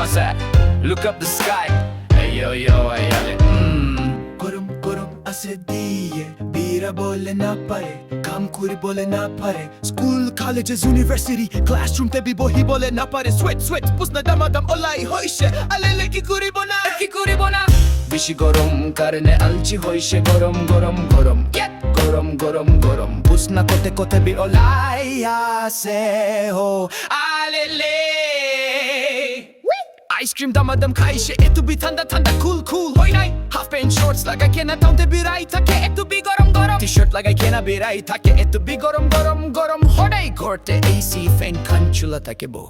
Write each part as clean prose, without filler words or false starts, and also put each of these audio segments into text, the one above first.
masa. Look up the sky. Hey yo yo ay ale. গরম গরম আছে দিয়ে বীরা বলে না পারে কাম করি বলে না পারে স্কুল কলেজেস ইউনিভার্সিটি ক্লাসরুম তে বি বহি বলে না পারে সোয়েট সোয়েট পুসনা দামাদাম ওলাই হইছে আলেলে কি করিব না বেশি গরম কারণে আলচি হইছে গরম গরম গরম গরম গরম গরম পুসনা কোতে কোতে বি ওলাই আছে হো আলেলে আইসক্রিম দামাদাম খাইছে এত বি ঠান্ডা ঠান্ডা কুল কুল হই নাই হাফ প্যান্ট শর্টস লাগাই কেনা টাউনতে বিরাই থাকে এত বি গরম গরম টি শার্ট লাগাই কেনা বিরাই থাকে এত বি গরম গরম গরম হডাই ঘরতে এসি ফ্যান খান চুলা থাকে বো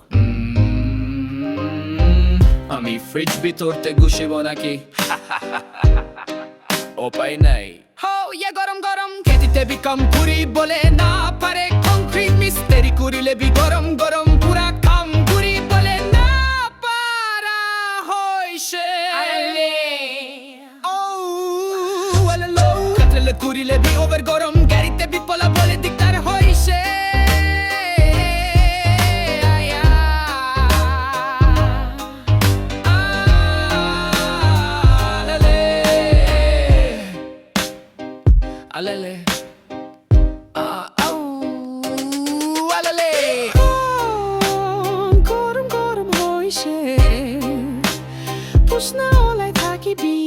আমি ফ্রিজ ভিতরতে গুছিব নাকি উপায় নাই হো ইয়ে গরম গরম খেতে বি কাম করি বলে না পারে কংক্রিট মিস্ত্রি করিলে বি গরম গরম পুরা কাম করি বলে না পারা হইছে আলে ও আলেলো কাটলে করিলে বি ওভার গরম গাড়িতে বি পলা বলে দিকদার হইছে Alele alele গরম গরম হইছে পুসনা ওলাই থাকিবি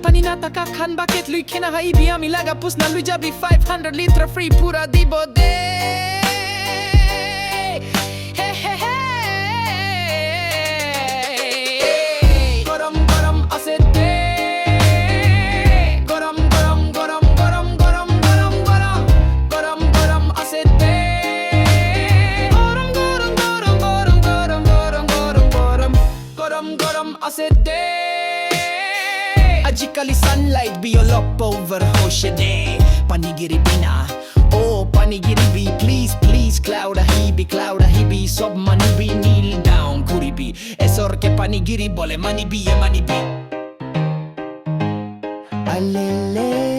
পানি না টাকা খান বাকেট লুই কেনা হাইবি আমি লাগা পুসনা লুই যাবি 500 লিটার ফ্রি পুরা দিব দে গরম গরম আছে দে Ajikali sunlight be all up over hoshede panigiri bina oh panigiri be please cloud a hibi sob mani be kneel down kuribi esor ke panigiri bole mani be alele